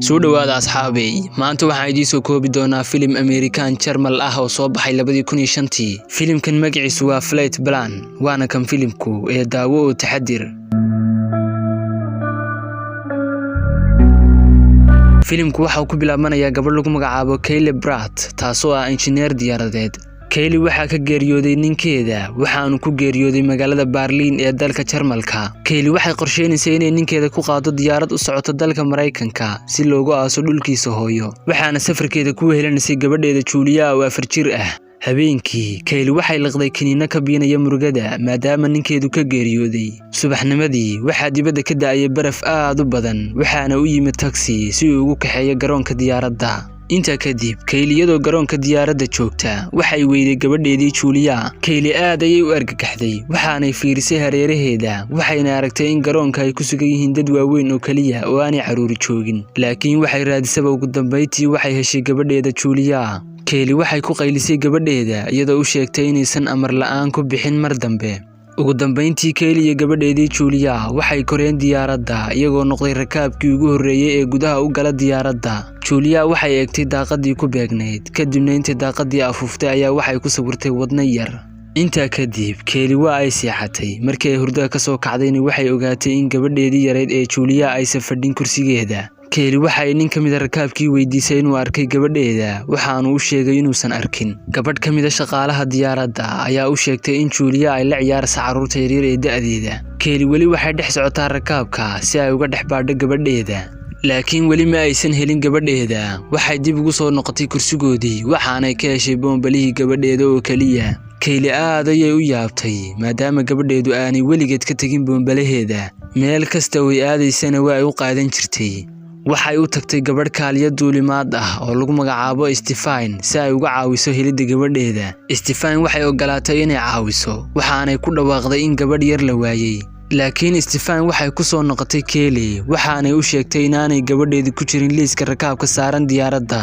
soo dhawaada asxaabey maanta waxaan idin soo koobi doonaa filim American Jarmal ah oo soo baxay 2005 filimkan magaciisu waa Flight Plan waana kan filimku ee daawo oo taxadir filimku waxa uu ku bilaabanayaa gabadh lagu magacaabo Kyle Bratt taasoo ah injineer diyaaradeed Kyle waxa ka geeriyooday ninkeeda waxaanu ku geeriyooday magaalada Berlin ee dalka Jarmalka Kyle waxay qorsheynaysaa inay ninkeeda ku qaado diyaarad u socoto dalka Mareykanka si loogu aaso dhulkiisa hooyo waxaana safarkeeda ku wehelanaysay gabadheeda Julia oo 4 jir ah habeenkii Kyle waxay liqday kiniina ka biinaya murugada maadaama ninkeedu ka geeriyooday subaxnimadii waxa dibadda ka daayay baraf aad u badan waxaana u yimid taxi si uu ugu kaxeeyo garoonka diyaaradda inta kadib Kyle iyadoo garoonka diyaaradda joogta waxay weyday gabadheedii Julia Kyle aad ayay u argagaxday waxaanay fiirisay hareeraheeda waxayna aragtay in garoonka ay ku sugan yihiin dad waaweyn oo kaliya oo aanay caruur joogin laakiin waxay raadisay ugu dambeyntii waxay heshay gabadheeda Julia Kyle waxay ku qaylisay gabadheeda iyadoo u sheegtay inaysan amar la'aan ku bixin mar dambe ugu dambeyntii Kyle iyo gabadheedii Julia waxay koreen diyaaradda iyagoo noqday rakaabkii ugu horeeyay ee gudaha u gala diyaaradda Julia waxay eegtay daaqadii ku beegnayd kadibna intii daaqadii afuuftay ayaa waxay ku sawirtay wadna yar inta kadib Kyle waa ay seexatay markii ay hurdada ka soo kacdayna waxay ogaatay in gabadheedii yareed ee Julia ay fadhin kursigeeda Kyle waxay nin kamid rakaabkii weydiisay inuu arkay gabadheeda waxaanu u sheegay inuusan arkin gabadh kamid shaqaalaha diyaaradda ayaa u sheegtay in Julia ay la ciyaarayso caruurta yaryar ee da'deeda Kyle wali waxay dhex socotaa rakaabka si ay uga dhex baadho gabadheeda laakiin wali ma aysan helin gabadheeda waxay dib ugu soo noqotay kursigoodii waxaanay ka heshay boombalihii gabadheeda oo kaliya Kyle aad ayay u yaabtay maadaama gabadheedu aanay weligeed ka tagin boombalaheeda meel kasta oo ay aadaysana waa ay u qaadan jirtay waxay u tagtay gabadh kaaliya duulimaad ah oo lagu magacaabo Stefan si ay uga caawiso helidda gabadheeda Stefan waxay ogolaatay inay caawiso waxaanay ku dhawaaqday in gabadh yar la waayay laakiin Stefan waxay ku soo noqotay Kyle waxaanay u sheegtay inaanay gabadheedu ku jirin liiska rakaabka saaran diyaaradda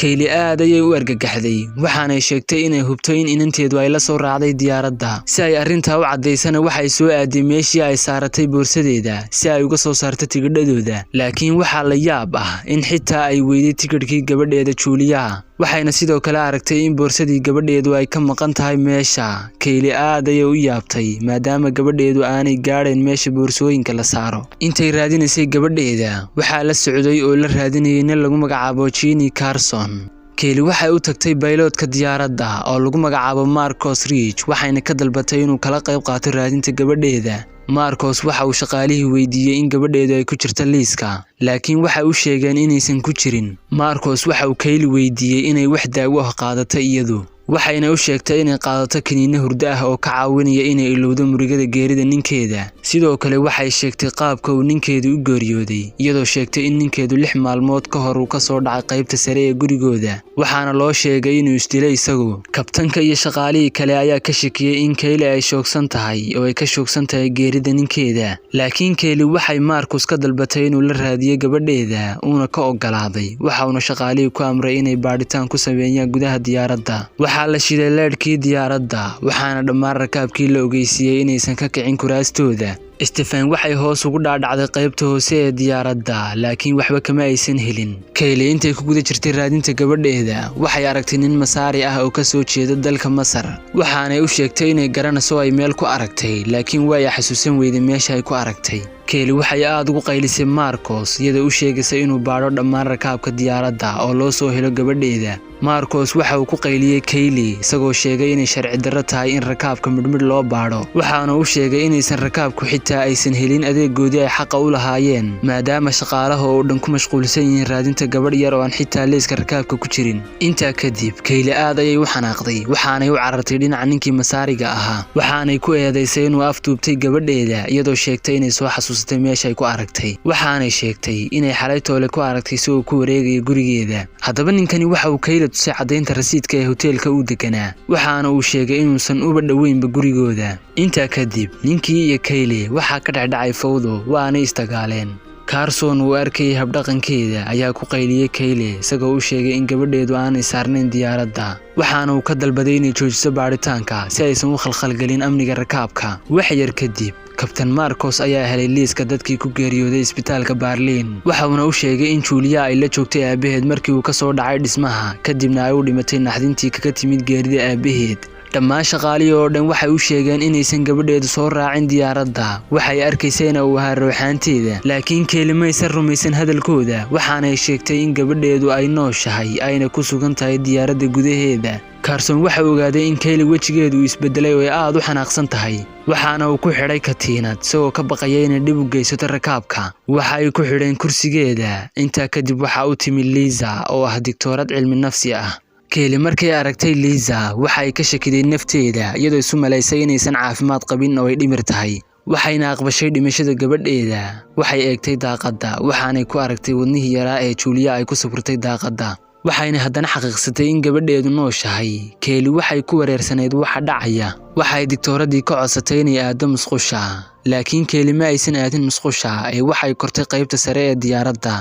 Kyle aad ayay u argagaxday waxaanay sheegtay inay hubto in inanteedu ay la soo raacday diyaaradda si ay arrinta u cadeysana waxay soo aaday meeshii ay saaratay boorsadeeda si ay uga soo saarto tigidhadooda laakiin waxa la yaab ah in xitaa ay weyday tigidhkii gabadheeda Julia waxayna sidoo kale aragtay in boorsadii gabadheedu ay ka maqan tahay meesha Kyle aad ayay u yaabtay maadaama gabadheedu aanay gaadhayn meesha boorsooyinka la saaro intay raadinaysay gabadheeda waxa la socday oo la raadinayay nin lagu magacaabo Jenny Carson Kyle waxay u tagtay bayloodka diyaaradda oo lagu magacaabo Marcos Rich waxayna ka dalbatay inuu kala qayb qaato raadinta gabadheeda Marcos waxa uu shaqaalihii weydiiyay in gabadheedu ay ku jirto liiska laakiin waxa uu sheegay inaysan ku jirin Marcos waxa uu Kyle weydiiyay inay wax daawo ah qaadato iyadu waxayna u sheegtay inay qaadato kiniina hurdo ah oo ka caawinaya inay ilowdo murugada geerida ninkeeda sidoo kale waxay sheegtay qaabka uu ninkeedu u geeriyooday iyadoo sheegtay in ninkeedu 6 maalmood ka hor uu ka soo dhacay qaybta sare ee gurigooda waxaana loo sheegay inuu isdilay isagu kabtanka iyo shaqaalihii kale ayaa ka shakiyay in Kyle ay shoogsan tahay oo ay ka shoogsan tahay geerida ninkeeda laakiin Kyle waxay Marcus ka dalbatay inuu la raadiyo gabadheeda uuna ka ogolaaday waxaana shaqaalihii ku amray inay baadhitaan ku sameeyaan gudaha diyaaradda waxaa la shiday leedkii diyaaradda waxaana dhammaan rakaabkii la ogeysiiyay inaysan ka kicin kuraastooda Stefan waxay hoos ugu dhaadhacday qaybta hoose ee diyaaradda laakiin waxba kama aysan helin Kyle intay ku guda jirtay raadinta gabadheeda waxay aragtay nin Masaari ah oo ka soo jeeda dalka Masar waxaanay u sheegtay inay garanayso ay meel ku aragtay laakiin way xasuusan weyday meesha ay ku aragtay Kyle waxay aad ugu qaylisay Marcos iyadoo u sheegaysay inuu baadho dhammaan rakaabka diyaaradda oo loo soo helo gabadheeda Marcos waxa uu ku qayliyay Kyle isagoo sheegay inay sharci darro tahay in rakaabka midmid loo baadho waxaana uu sheegay inaysan rakaabku xitaa aysan helin adeegoodii ay xaq u lahaayeen maadaama shaqaalaha oo dhan ku mashquulsan yihiin raadinta gabadh yar oo aan xitaa liiska rakaabka ku jirin inta kadib Kyle aad ayay u xanaaqday waxaanay u carartay dhinaca ninkii Masaariga ahaa waxaanay ku eedeysay inuu afduubtay gabadheeda iyadoo sheegtay inay soo xasuustay meesha ay ku aragtay waxaanay sheegtay inay xalay toole ku aragtay soo ku wareegay gurigeeda haddaba ninkani waxa uu Kyle tusay cadeynta rasiidka ee hoteelka uu deganaa waxaana uu sheegay inuusan uba dhaweynba gurigooda inta kadib ninkii iyo Kyle waxa ka dhacay fawdo waana istagaaleen Carson uu arkay habdhaqankeeda ayaa ku qayliyay Kyle isagoo u sheegay in gabadheedu aanay saarnayn diyaaradda waxaana uu ka dalbaday inay joojiso baaritaanka si aysan u khalkhal galin amniga rakaabka wax yar kadib kabtan Marcos ayaa helay liiska dadkii ku geeriyooday isbitaalka Berlin waxaana uu sheegay in Julia ay la joogtay aabaheed markii uu ka soo dhacay dhismaha kadibna ay u dhimatay naxdintii kaga timid geerida aabaheed dhammaan shaqaalihii oo dhan waxay u sheegeen inaysan gabadheedu soo raacin diyaaradda waxay arkaysay uu ahaa ruuxaanteeda laakiin Kaylee maysan rumaysan hadalkooda waxaana ay sheegtay in gabadheedu ay nooshahay ayna ku sugan tahay diyaaradda gudaheeda Carson waxa uu ogaaday in Kaylee wajigeedu isbedelay oo ay aad u xanaaqsan tahay waxaana uu ku xidhay katiinad isagoo ka baqaya inay dhib u geysato rakaabka waxa ay ku xidheen kursigeeda intaa kadib waxa uu timi Lisa oo ah digtoorad cilmi nafsi ah Kaylee markay aragtay Lisa waxa ay ka shakiday nafteeda iyadoo isu malaysay inaysan caafimaad qabin oo ay dhimir tahay waxayna aqbashay dhimashada gabadheeda waxay eegtay daaqadda waxaanay ku aragtay wadnihii yaraa ee Julia ay ku sawirtay daaqadda waxayna haddana xaqiiqsatay in gabadheedu nooshahay Kaylee waxay ku wareersanayd waxa dhacaya waxay digtooradii ka codsatay inay aado musqusha laakiin Kaylee ma aysan aadin musqusha ee waxay kortay qaybta sare ee diyaaradda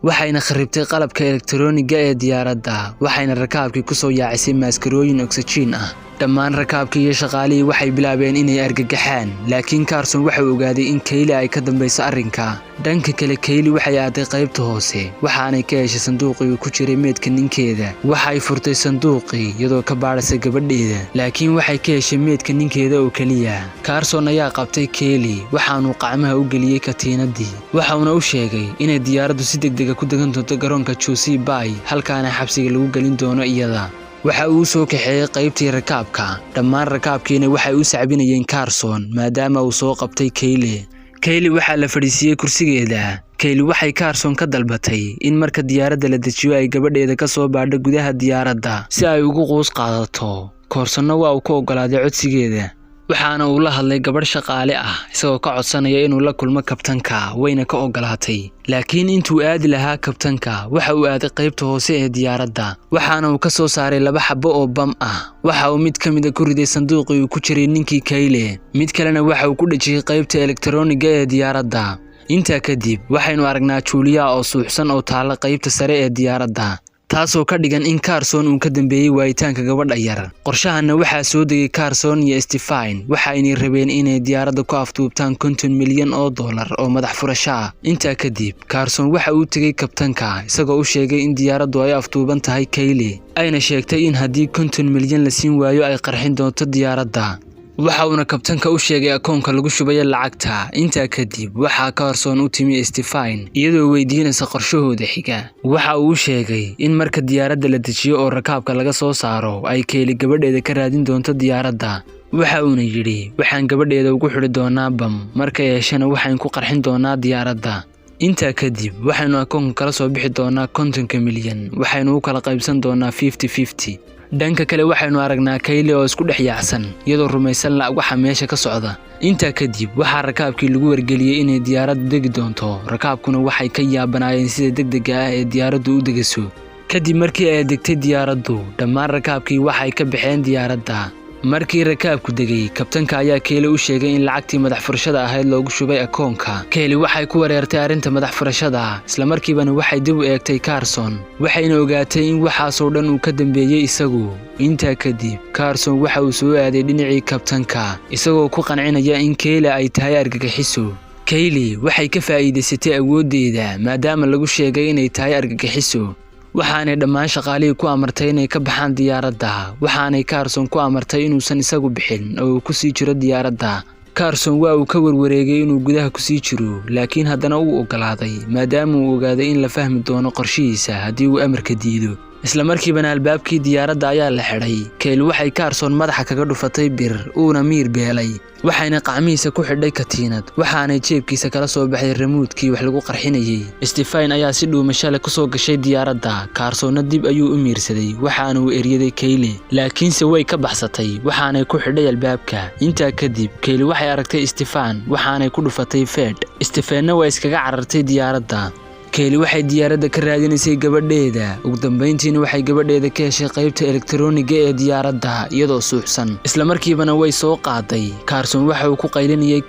waxayna kharibtay qalabka elektarooniga ee diyaaradda waxayna rakaabkii ku soo yaacisay maskarooyin oxygen ah dhammaan rakaabkii iyo shaqaalihii waxay bilaabeen inay argagaxaan laakiin Carson waxa uu ogaaday in Kaylee ay ka dambayso arrinka dhanka kale Kaylee waxay aaday qaybta hoose waxaanay ka heshay sanduuqii ku jiray meedka ninkeeda waxay furtay sanduuqii iyadoo ka baadhisay gabadheeda laakiin waxay ka heshay meedka ninkeeda oo kaliya Carson ayaa qabtay Kaylee waxaanu qacmaha u geliyay katiinadii waxaana uu sheegay inay diyaaraddu si degdeg ah ku degan doonto garoonka Josie Bay halkaana xabsiga lagu galin doono iyada waxa uu soo kaxeeyay qaybtii rakaabka dhammaan rakaabkiina waxay u sacbinayeen Carson maadaama uu soo qabtay Kaylee waxa la fadhiisiyay kursigeeda Kaylee waxay Carson ka dalbatay in marka diyaaradda la dejiyo ay gabadheeda ka soo baadho gudaha diyaaradda si ay ugu qoos qaadato Carsonna waa uu ka ogolaaday codsigeeda waxaana uu la hadlay gabadh shaqaale ah isagoo ka codsanaya inuu la kulmo kabtanka wayna ka ogolaatay laakiin intuu aadi lahaa kabtanka waxa uu aaday qaybta hoose ee diyaaradda waxaana uu ka soo saaray 2 xabbo oo bam ah waxa uu mid kamid ah ku riday sanduuqii uu ku jiray ninkii Kaylee mid kalena waxa uu ku dhajiyay qaybta elektarooniga ee diyaaradda intaa kadib waxaynu aragnaa Julia oo suuxsan oo taala qaybta sare ee diyaaradda taasoo ka dhigan in Carson uu ka dambeeyay waayitaanka gabadha yar qorshahana waxa soo degay Carson iyo Stefan waxayna rabeen inay diyaaradda ku afduubtaan $50 milyan oo madax furasho ah intaa kadib Carson waxa uu tagay kabtanka isagoo u sheegay in diyaaraddu ay afduuban tahay Kaylee ayna sheegtay in haddii $50 milyan la siin waayo ay qarxin doonto diyaaradda waxa uu kabtanka u sheegay akoonka lagu shubay lacagta intaa kadib waxa Carson u timi Stefan iyadoo weydiinaysa qorshahooda xiga waxa uu sheegay in marka diyaaradda la dejiyo oo rakaabka laga soo saaro ay Kaylee gabadheeda ka raadin doonto diyaaradda waxa uu yiri waxaan gabadheeda ugu xidhi doonaa bam marka yeeshana waxaan ku qarxin doonaa diyaaradda intaa kadib waxaanu akoonka kala soo bixi doonaa $50 milyan waxaanu u kala qaybsan doonaa 50-50 dhanka kale waxaanu aragnaa Kaylee oo isku dhex yaacsan iyadoo rumaysan la waxa meesha ka socda intaa kadib waxa rakaabkii lagu wargeliyay inay diyaaraddu degi doonto rakaabkuna waxay ka yaabanaayeen sida degdega ah ee diyaaraddu u degaso kadib markii ay degtay diyaaraddu dhammaan rakaabkii waxay ka baxeen diyaaradda markii rakaabku degay kabtanka ayaa Kaylee u sheegay in lacagtii madax furashada ahayd loogu shubay akoonka Kaylee waxay ku wareertay arinta madax furashada isla markiibana waxay dib u eegtay Carson waxayna ogaatay in waxaas oo dhan uu ka dambeeyay isagu intaa kadib Carson waxa uu soo aaday dhinacii kabtanka isagoo ku qancinaya in Kaylee ay tahay argagixiso Kaylee waxay ka faa'iideysatay awoodeeda maadaama lagu sheegay inay tahay argagixiso waxaanay dhammaan shaqaalihii ku amartay inay ka baxaan diyaaradda waxaanay Carson ku amartay inuusan isagu bixin oo ku sii jiro diyaaradda Carson waa uu ka warwareegay inuu gudaha ku sii jiro laakiin haddana uu ogolaaday maadaama uu ogaaday in la fahmi doono qorshihiisa haddii uu amarka diido isla markiibana albaabkii diyaaradda ayaa la xidhay Kaylee waxay Carson madaxa kaga dhufatay bir uuna miir beelay waxayna qacmihiisa ku xidhay katiinad waxaanay jeebkiisa kala soo baxay remote-kii wax lagu qarxinayay Stefan ayaa si dhuumasho leh ku soo gashay diyaaradda Carsonna dib ayuu u miirsaday waxaana uu eriyaday Kaylee laakiinse way ka baxsatay waxaanay ku xidhay albaabka intaa kadib Kaylee waxay aragtay Stefan waxaanay ku dhufatay feed Stefanna way iskaga carartay diyaaradda Kaylee waxay diyaaradda ka raadinaysay gabadheeda ugu dambeyntiina waxay gabadheeda ka heshay qaybta elektarooniga ee diyaaradda iyadoo suuxsan isla markiibana way soo qaaday Carson waxa uu ku qaylinayay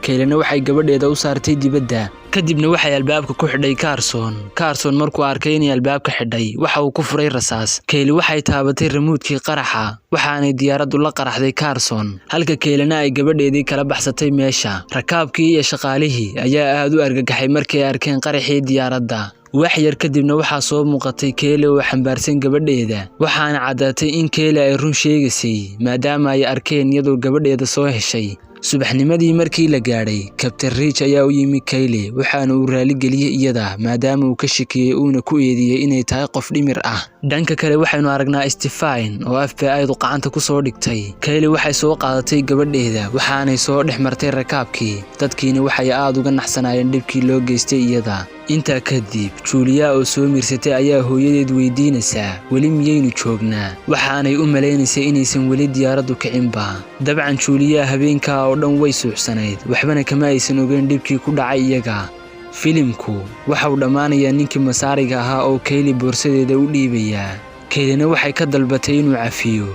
Kayleena waxay gabadheeda u saartay dibadda kadibna waxay albaabka ku xidhay Carson markuu arkay in albaabka xidhay waxa uu ku furay rasaas. Kayli waxay taabatay remote-kii qaraxa waxaanay diyaaraddu la qaraxday Carson halka Kaylina ay gabadheedii kala baxsatay meesha. Rakaabkii iyo shaqaalihii ayaa aad u argagaxay markay arkeen qaraxii diyaaradda. wax yar kadibna waxaa soo muuqatay Kayli oo xambaarsan gabadheeda waxaana cadaatay in Kayli ay run sheegaysay maadaama ay arkeen iyadoo gabadheeda soo heshay. subaxnimadii markii la gaadhay Captain Rich ayaa u yimi Kayli waxaana uu raali geliyay iyada maadaama uu ka shakiyay uuna ku eediyay inay tahay qof dhimir ah. dhanka kale waxaynu aragnaa Stefan oo FBI-du gacanta ku soo dhigtay. Kayli waxay soo qaadatay gabadheeda waxaanay soo dhex martay rakaabkii dadkiina waxay aad uga naxsanaayeen dhibkii loo geystay iyada. intaa kadib Julia oo soo miirsatay ayaa hooyadeed weydiinaysa weli miyaynu joognaa waxaanay u maleynaysay inaysan weli diyaaraddu kicinba. dabcan Julia habeenka oo dhan way suuxsanayd waxbana kama aysan ogeyn dhibkii ku dhacay iyaga. filimku waxa uu dhamaanayaa ninkii masaariga ahaa oo Kayli boorsadeeda u dhiibaya. Kaylina waxay ka dalbatay inuu cafiyo